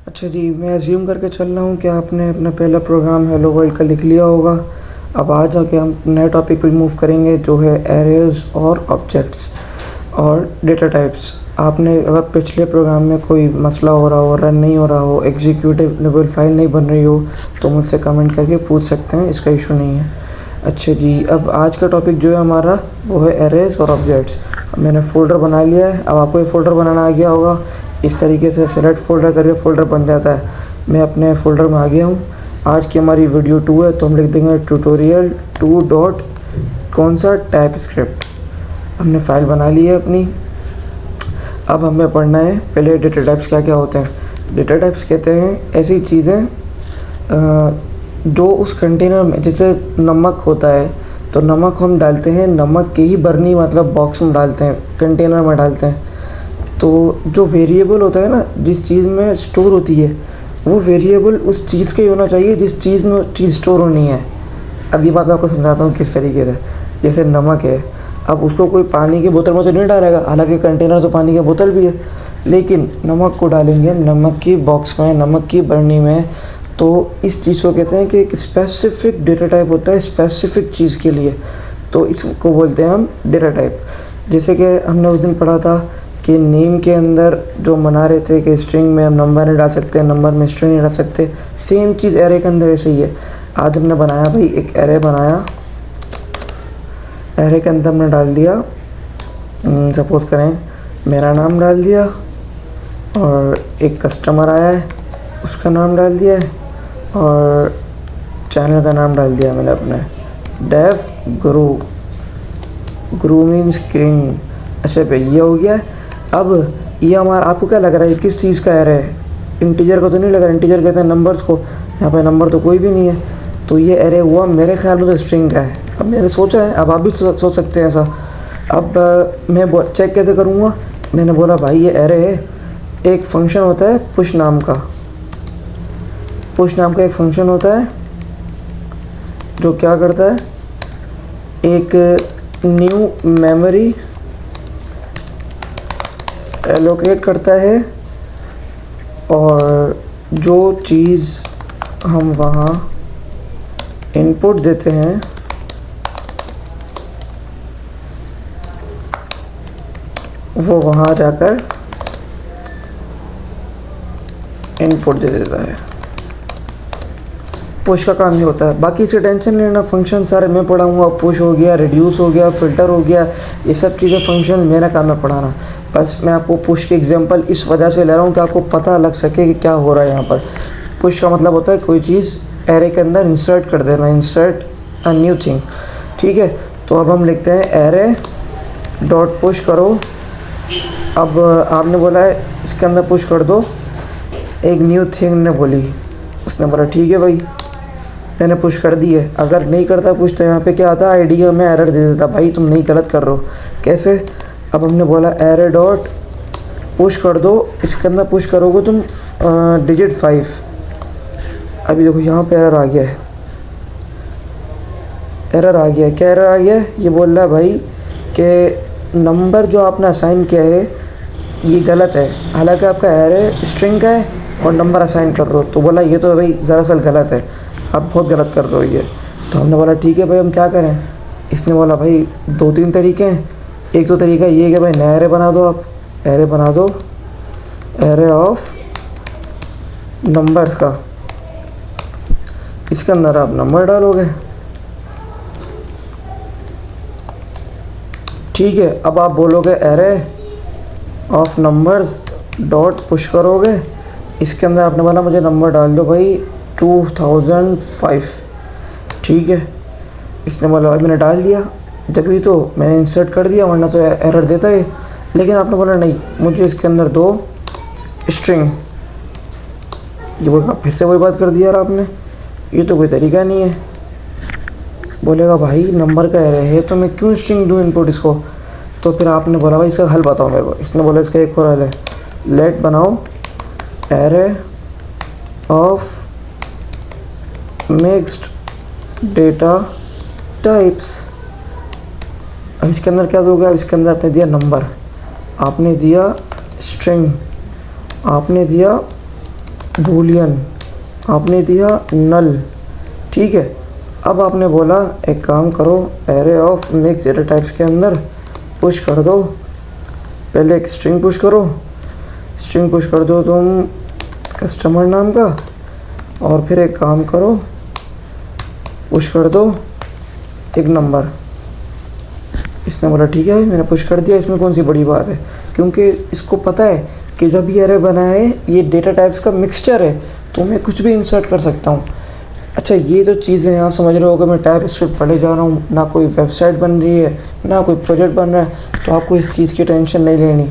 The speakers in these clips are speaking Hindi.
अच्छा जी, मैं अज़्यूम करके चल रहा हूँ कि आपने अपना पहला प्रोग्राम हेलो वर्ल्ड का लिख लिया होगा। अब आज जाके हम नए टॉपिक पे मूव करेंगे जो है एरेज़ और ऑब्जेक्ट्स और डेटा टाइप्स। आपने अगर पिछले प्रोग्राम में कोई मसला हो रहा हो, रन नहीं हो रहा हो, एग्जीक्यूटेबल फाइल नहीं बन रही हो, तो मुझसे कमेंट करके पूछ सकते हैं, इसका इशू नहीं है। अच्छा जी, अब आज का टॉपिक जो है हमारा वो है एरेज़ और ऑब्जेक्ट्स। मैंने फ़ोल्डर बना लिया है। अब आपको ये फ़ोल्डर बनाना आ गया होगा। इस तरीके से सेलेक्ट फ़ोल्डर करके फ़ोल्डर बन जाता है। मैं अपने फ़ोल्डर में आ गया हूँ। आज की हमारी वीडियो 2 है, तो हम लिख देंगे ट्यूटोरियल 2 डॉट कौन सा टाइप स्क्रिप्ट। हमने फ़ाइल बना ली है अपनी। अब हमें पढ़ना है पहले डेटा टाइप्स क्या क्या होते हैं। डेटा टाइप्स कहते हैं ऐसी चीज़ें जो उस कंटेनर में, जैसे नमक होता है तो नमक हम डालते हैं, नमक के ही बरनी मतलब बॉक्स में डालते हैं, कंटेनर में डालते हैं। तो जो वेरिएबल होता है ना, जिस चीज़ में स्टोर होती है, वो वेरिएबल उस चीज़ का ही होना चाहिए जिस चीज़ में चीज़ स्टोर होनी है। अब ये बात मैं आपको समझाता हूँ किस तरीके से। जैसे नमक है, अब उसको कोई पानी की बोतल में तो नहीं डालेगा, हालांकि कंटेनर तो पानी की बोतल भी है, लेकिन नमक को डालेंगे नमक की बॉक्स में, नमक की बरनी में। तो इस चीज़ को कहते हैं कि एक स्पेसिफिक डेटा टाइप होता है स्पेसिफिक चीज़ के लिए, तो इसको बोलते हैं हम डेटा टाइप। जैसे कि हमने उस दिन पढ़ा था कि नेम के अंदर जो मना रहे थे कि स्ट्रिंग में हम नंबर नहीं डाल सकते, नंबर में स्ट्रिंग नहीं डाल सकते, सेम चीज़ एरे के अंदर ऐसे ही है। आज हमने बनाया भाई एक एरे बनाया, एरे के अंदर हमने डाल दिया, सपोज़ करें मेरा नाम डाल दिया और एक कस्टमर आया है उसका नाम डाल दिया है और चैनल का नाम डाल दिया मैंने अपने डेव गुरु। गुरु मीन्स किंग। अच्छा भाई ये हो गया। अब ये हमारा, आपको क्या लग रहा है किस चीज़ का एरे है? इंटीजर को तो नहीं लग रहा, इंटीजर कहते हैं नंबर्स को, यहाँ पे नंबर तो कोई भी नहीं है, तो ये एरे हुआ मेरे ख्याल में तो स्ट्रिंग का है। अब मैंने सोचा है, अब आप भी सोच सकते हैं ऐसा। अब मैं चेक कैसे करूँगा? मैंने बोला भाई ये एरे है। एक फंक्शन होता है पुश नाम का, पुश नाम का एक फंक्शन होता है जो क्या करता है, एक न्यू मेमोरी एलोकेट करता है और जो चीज़ हम वहाँ इनपुट देते हैं वो वहाँ जाकर इनपुट दे देता है। पुश का काम ये होता है, बाकी इसकी टेंशन नहीं लेना। फंक्शन सारे मैं पढ़ाऊँगा, पुश हो गया, रिड्यूस हो गया, फ़िल्टर हो गया, ये सब चीज़ें फंक्शन मेरा काम है पढ़ाना। बस मैं आपको पुश की एग्जांपल इस वजह से ले रहा हूँ कि आपको पता लग सके कि क्या हो रहा है यहाँ पर। पुश का मतलब होता है कोई चीज़ एरे के अंदर इंसर्ट कर देना, इंसर्ट अ न्यू थिंग। ठीक है, तो अब हम लिखते हैं एरे डॉट पुश करो। अब आपने बोला है इसके अंदर पुश कर दो, एक न्यू थिंग ने बोली, उसने बोला ठीक है भाई, मैंने पुश कर दी है। अगर नहीं करता पुश तो यहाँ पे क्या आता, आइडिया में एरर दे देता, भाई तुम नहीं गलत कर रहे हो। कैसे? अब हमने बोला एरे डॉट पुश कर दो, इसके अंदर पुश करोगे तुम डिजिट 5। अभी देखो यहाँ पे एरर आ गया है, एरर आ गया है। क्या एरर आ गया है? ये बोल रहा है भाई कि नंबर जो आपने असाइन किया है ये गलत है, हालांकि आपका एरे स्ट्रिंग का है और नंबर असाइन कर रहे हो। तो बोला ये तो भाई दरअसल गलत है, आप बहुत गलत कर रहे हो ये। तो हमने बोला ठीक है भाई हम क्या करें? इसने बोला भाई 2-3 तरीके हैं। एक तो तरीका ये है कि भाई नया एरे बना दो, आप एरे बना दो, एरे ऑफ नंबर्स का, इसके अंदर आप नंबर डालोगे। ठीक है, अब आप बोलोगे array of numbers dot push करोगे, इसके अंदर आपने बोला मुझे नंबर डाल दो भाई 2005। ठीक है, इसने बोला भाई मैंने डाल दिया, जब भी तो मैंने इंसर्ट कर दिया, वरना तो एरर देता है। लेकिन आपने बोला नहीं मुझे इसके अंदर दो स्ट्रिंग। ये बोला फिर से वही बात कर दिया यार आपने, ये तो कोई तरीका नहीं है। बोलेगा भाई नंबर का एरे है तो मैं क्यों स्ट्रिंग दूँ इनपुट इसको? तो फिर आपने बोला भाई इसका हल बताओ मेरे को। इसने बोला इसका एक और हल है, लेट बनाओ array of mixed data types. अब इसके अंदर क्या दोगे? अब इसके अंदर आपने दिया नंबर, आपने दिया स्ट्रिंग, आपने दिया बूलियन, आपने दिया नल, ठीक है। अब आपने बोला एक काम करो, array of mix data types के अंदर पुश कर दो, पहले एक स्ट्रिंग पुश करो, स्ट्रिंग पुश कर दो तुम कस्टमर नाम का, और फिर एक काम करो पुश कर दो एक नंबर। इसने बोला ठीक है मैंने पुश कर दिया, इसमें कौन सी बड़ी बात है, क्योंकि इसको पता है कि जब ये एरे बना है ये डेटा टाइप्स का मिक्सचर है, तो मैं कुछ भी इंसर्ट कर सकता हूँ। अच्छा, ये जो चीज़ें आप समझ रहे हो कि मैं टाइप स्क्रिप्ट पढ़े जा रहा हूँ, ना कोई वेबसाइट बन रही है ना कोई प्रोजेक्ट बन रहा है, तो आपको इस चीज़ की टेंशन नहीं लेनी।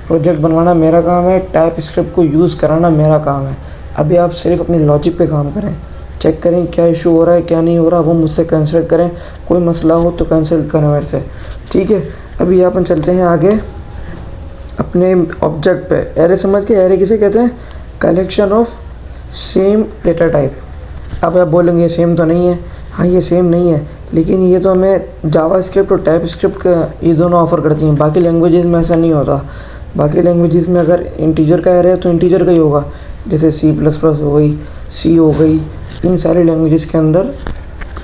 प्रोजेक्ट बनवाना मेरा काम है, टाइप स्क्रिप्ट को यूज़ कराना मेरा काम है। अभी आप सिर्फ अपनी लॉजिक पे काम करें, चेक करें क्या इशू हो रहा है क्या नहीं हो रहा, वो मुझसे कंसल्ट करें, कोई मसला हो तो कंसल्ट करें मेरे से, ठीक है। अभी अपन चलते हैं आगे अपने ऑब्जेक्ट पे। एरे समझ के, एरे किसे कहते हैं, collection of same data type. अब आप बोलेंगे सेम तो नहीं है, हाँ ये सेम नहीं है, लेकिन ये तो हमें जावा स्क्रिप्ट और टाइप स्क्रिप्ट का ये दोनों ऑफ़र करती हैं, बाकी लैंग्वेजेस में ऐसा नहीं होता। बाकी लैंग्वेजेस में अगर इंटीजर का एरे है तो इंटीजर का ही होगा, जैसे C++ हो गई, सी हो गई, इन सारी लैंग्वेजेस के अंदर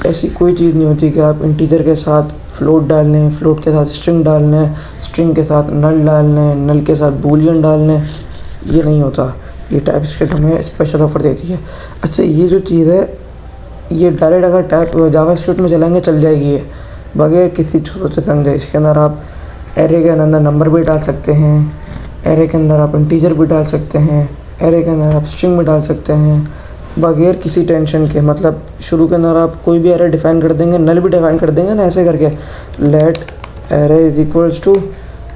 ऐसी कोई चीज़ नहीं होती कि आप इंटीजर के साथ फ्लोट डालने हैं, फ्लोट के साथ स्ट्रिंग डालने हैं, स्ट्रिंग के साथ नल डालने हैं, नल के साथ बूलियन डालने हैं, ये नहीं होता। ये टाइप स्क्रिप्ट हमें स्पेशल ऑफर देती है। अच्छा, ये जो चीज़ है ये डायरेक्ट अगर टाइप जावा स्क्रिप्ट में चलाएंगे चल जाएगी ये, बगैर किसी सोचे समझे। इसके अंदर आप एरे के अंदर नंबर भी डाल सकते हैं, एरे के अंदर आप इंटीजर भी डाल सकते हैं, एरे के अंदर आप स्ट्रिंग भी डाल सकते हैं, बगैर किसी टेंशन के। मतलब शुरू के अंदर आप कोई भी एरे डिफ़ाइन कर देंगे, नल भी डिफ़ाइन कर देंगे ना, ऐसे करके let array is equals to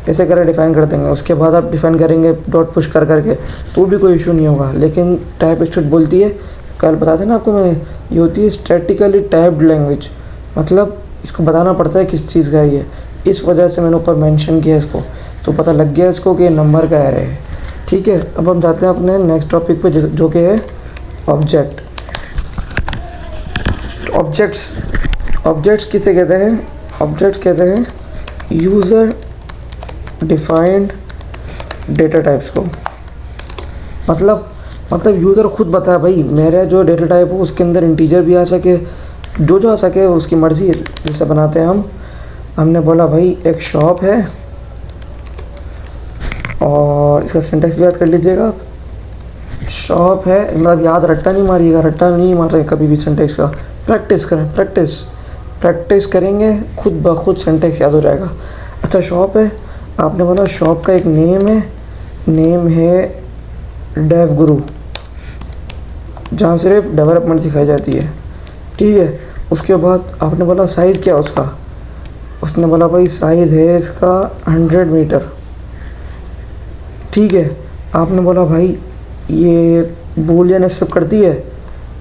ऐसे करके डिफ़ाइन कर देंगे, उसके बाद आप डिफ़ाइन करेंगे डॉट पुश कर करके, तो भी कोई इशू नहीं होगा। लेकिन टाइप स्क्रिप्ट बोलती है, कल बताते ना आपको मैंने, ये होती है स्टैटिकली टाइप्ड लैंग्वेज, मतलब इसको बताना पड़ता है किस चीज़ का है ये, इस वजह से मैंने ऊपर मेंशन किया इसको, तो पता लग गया इसको कि नंबर का एरे है, ठीक है। अब हम जाते हैं अपने नेक्स्ट टॉपिक पे, जो कि है ऑब्जेक्ट। ऑब्जेक्ट्स किसे कहते हैं, ऑब्जेक्ट्स कहते हैं यूज़र डिफाइंड डेटा टाइप्स को। मतलब यूज़र खुद बताया भाई मेरा जो डेटा टाइप हो उसके अंदर इंटीजर भी आ सके, जो आ सके उसकी मर्ज़ी है, जैसे बनाते हैं हमने बोला भाई एक शॉप है, और इसका सिंटेक्स भी याद कर लीजिएगा आप। शॉप है, मतलब याद रट्टा नहीं मारिएगा, रट्टा नहीं मार रहे कभी भी सिंटेक्स का, प्रैक्टिस करें, प्रैक्टिस करेंगे खुद ब खुद सिंटेक्स याद हो जाएगा। अच्छा, शॉप है, आपने बोला शॉप का एक नेम है डेव गुरु, जहाँ सिर्फ डेवलपमेंट सिखाई जाती है, ठीक है। उसके बाद आपने बोला साइज़ क्या उसका, उसने बोला भाई साइज़ है इसका 100 मीटर, ठीक है। आपने बोला भाई ये बूलियन एक्सेप्ट करती है,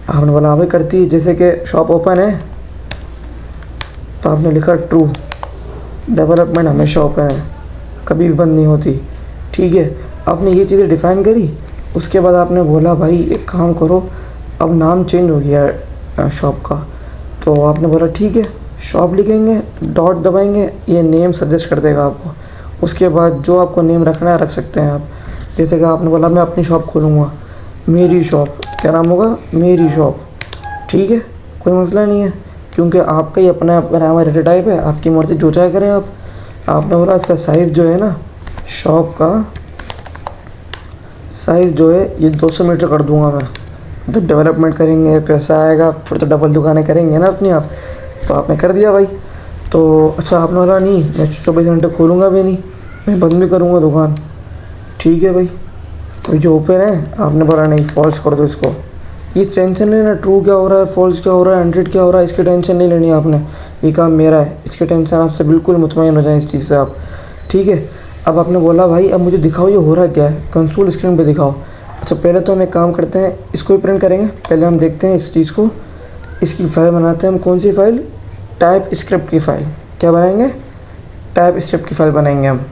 आपने बोला हाँ भाई करती है, जैसे कि शॉप ओपन है तो आपने लिखा ट्रू, डेवलपमेंट हमेशा ओपन है, कभी भी बंद नहीं होती, ठीक है। आपने ये चीज़ें डिफ़ाइन करी, उसके बाद आपने बोला भाई एक काम करो, अब नाम चेंज हो गया शॉप का, तो आपने बोला ठीक है शॉप लिखेंगे, डॉट दबाएंगे, ये नेम सजेस्ट कर देगा आपको। उसके बाद जो आपको नेम रखना है रख सकते हैं आप, जैसे कि आपने बोला मैं अपनी शॉप खोलूँगा, मेरी शॉप, क्या नाम होगा, मेरी शॉप, ठीक है, कोई मसला नहीं है, क्योंकि आपका ही अपना बनाया डेटा टाइप है, आपकी मर्ज़ी जो चाहे करें आप। आपने बोला इसका साइज़ जो है ना, शॉप का साइज़ जो है ये 200 मीटर कर दूंगा मैं। जब डेवलपमेंट करेंगे पैसा आएगा, फिर तो डबल दुकानें करेंगे ना अपनी आप, तो आपने कर दिया भाई। तो अच्छा, आपने बोला नहीं मैं 24 घंटे खोलूँगा भी नहीं, मैं बंद भी करूँगा दुकान, ठीक है भाई। तो जो ओपन है आपने बोला नहीं फॉल्स कर दो इसको, ये टेंशन लेना ट्रू क्या हो रहा है, फॉल्स क्या हो रहा है, 100 क्या हो रहा है, इसकी टेंशन नहीं लेनी आपने, ये काम मेरा है, इसकी टेंशन आपसे बिल्कुल मुतमईन हो जाए इस चीज़ से आप, ठीक है। अब आपने बोला भाई अब मुझे दिखाओ ये हो रहा क्या है, कंसोल स्क्रीन पे दिखाओ। अच्छा, पहले तो हम एक काम करते हैं, इसको ही प्रिंट करेंगे, पहले हम देखते हैं इस चीज़ को, इसकी फ़ाइल बनाते हैं हम, कौन सी फ़ाइल, टाइप स्क्रिप्ट की फ़ाइल, क्या बनाएंगे, टाइप स्क्रिप्ट की फ़ाइल बनाएंगे हम।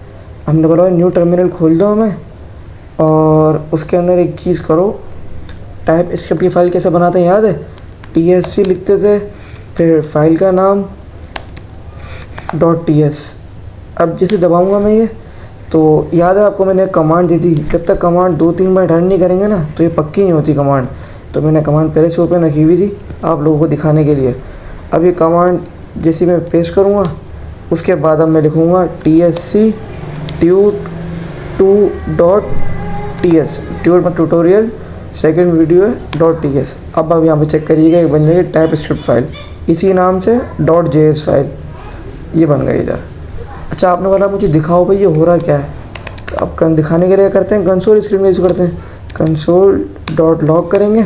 हमने बोला न्यू टर्मिनल खोल दो हमें, और उसके अंदर एक चीज़ करो, टाइप स्क्रिप्ट की फ़ाइल कैसे बनाते हैं याद है, TSC लिखते थे, फिर फाइल का नाम .ts। अब जैसे दबाऊंगा मैं ये तो याद है आपको मैंने कमांड दी थी, जब तक कमांड 2-3 बार रन नहीं करेंगे ना तो ये पक्की नहीं होती कमांड। तो मैंने कमांड पहले से ओपन रखी हुई थी आप लोगों को दिखाने के लिए। अब ये कमांड जैसे मैं पेस्ट करूँगा उसके बाद अब मैं लिखूँगा TSC tut2.ts, ट्यूट में ट्यूटोरियल, सेकेंड वीडियो है .ts। अब यहाँ पे चेक करिएगा, एक बन जाएगी टाइप स्क्रिप्ट फाइल इसी नाम से .js फाइल, ये बन गई इधर। अच्छा आपने बोला मुझे दिखाओ भाई ये हो रहा क्या है। अब दिखाने के लिए करते हैं कंसोल स्क्रीन यूज़ करते हैं, console.log करेंगे।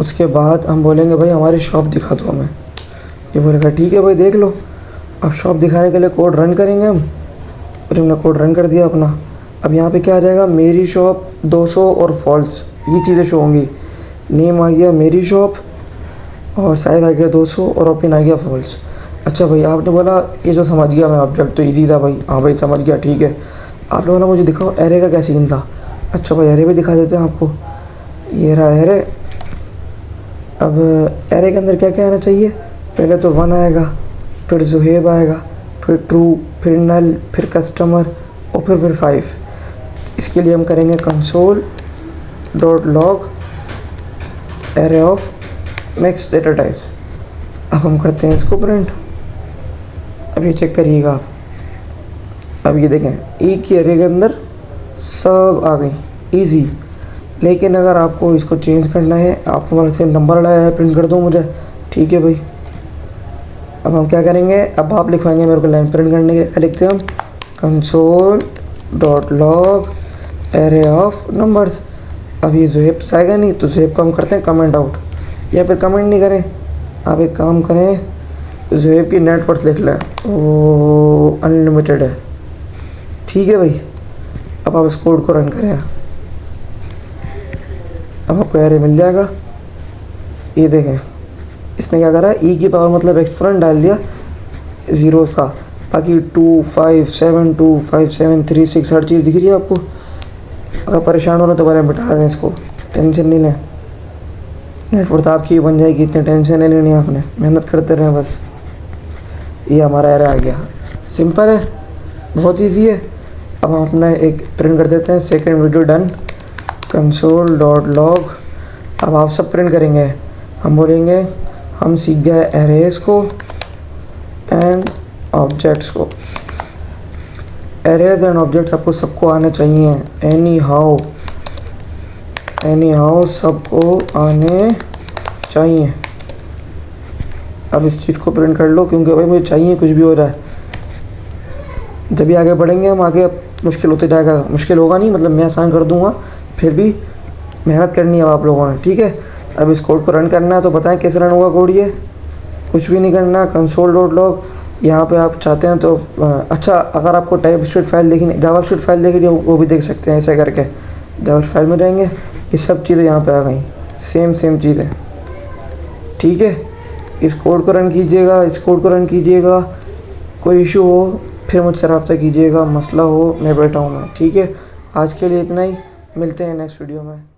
उसके बाद हम बोलेंगे भाई हमारी शॉप दिखा दो हमें। ये बोलेगा ठीक है भाई देख लो। अब शॉप दिखाने के लिए कोड रन करेंगे हम, और हमने कोड रन कर दिया अपना। अब यहाँ पे क्या आ जाएगा, मेरी शॉप 200 और फॉल्स, ये चीज़ें शो होंगी। नेम आ गया मेरी शॉप, और साइज आ गया 200, और ओपन आ गया फॉल्स। अच्छा भाई आपने बोला ये जो समझ गया मैं, ऑब्जेक्ट तो इजी था भाई। हाँ भाई समझ गया ठीक है। आपने बोला मुझे दिखाओ एरे का क्या सीन था। अच्छा भाई एरे भी दिखा देते हैं आपको, ये रहा एरे। अब एरे के अंदर क्या क्या आना चाहिए, पहले तो 1 आएगा, फिर जुहेब आएगा, फिर ट्रू, फिर नल, फिर कस्टमर, और फिर 5। इसके लिए हम करेंगे console.log array of mixed data types. अब हम करते हैं इसको प्रिंट। अब ये चेक करिएगा आप, अब ये देखें एक ही एरे के अंदर सब आ गई इजी। लेकिन अगर आपको इसको चेंज करना है, आपको हमारे से नंबर लाया है प्रिंट कर दो मुझे, ठीक है भाई। अब हम क्या करेंगे, अब आप लिखवाएंगे मेरे को लाइन प्रिंट करने के लिए, लिखते हैं हम console.log एरे ऑफ नंबर्स। अब ये ज़ुहेब आएगा नहीं, तो ज़ुहेब को हम करते हैं कमेंट आउट, या फिर कमेंट नहीं करें, आप एक काम करें ज़ुहेब की नेट वर्थ लिख लें, वो अनलिमिटेड है, ठीक है भाई। अब आप इस कोड को रन करें, अब आपको एरे मिल जाएगा। ये देखें इसने क्या करा, ई की पावर मतलब एक्सपोनेंट डाल दिया ज़ीरो का, बाकी 2 5 7 2 5 7 3 6 हर चीज़ दिख रही है आपको। अगर परेशान हो रहे तो बारे में बिठा दें इसको, टेंशन नहीं लें, नेटवर्क आपकी बन जाएगी, इतनी टेंशन नहीं लेनी आपने, मेहनत करते रहें बस। ये हमारा एरे आ गया, सिंपल है, बहुत इजी है। अब हम अपना एक प्रिंट कर देते हैं, सेकेंड वीडियो डन, console.log। अब आप सब प्रिंट करेंगे, हम बोलेंगे हम सीख गए एरेज को एंड ऑब्जेक्ट्स को। एरेज एंड ऑब्जेक्ट्स आपको सबको आने चाहिए, एनी हाउ सबको आने चाहिए। अब इस चीज़ को प्रिंट कर लो, क्योंकि भाई मुझे चाहिए, कुछ भी हो रहा है। जब भी आगे बढ़ेंगे हम, आगे मुश्किल होते जाएगा, मुश्किल होगा नहीं मतलब मैं आसान कर दूंगा, फिर भी मेहनत करनी है आप लोगों ने, ठीक है। अब इस कोड को रन करना है, तो बताएं कैसे रन होगा कोड। ये कुछ भी नहीं करना, console.log। यहाँ पे आप चाहते हैं तो अच्छा अगर आपको टाइप स्क्रिप्ट फाइल देखनी, जावास्क्रिप्ट फाइल देखनी है, वो भी देख सकते हैं ऐसे करके। जावास्क्रिप्ट फाइल में जाएंगे, ये सब चीज़ें यहाँ पे आ गई, सेम चीज़ें, ठीक है। इस कोड को रन कीजिएगा, कोई इशू हो फिर मुझसे रब्ता कीजिएगा, मसला हो मैं बैठा हूँ मैं, ठीक है। आज के लिए इतना ही, मिलते हैं नेक्स्ट वीडियो में।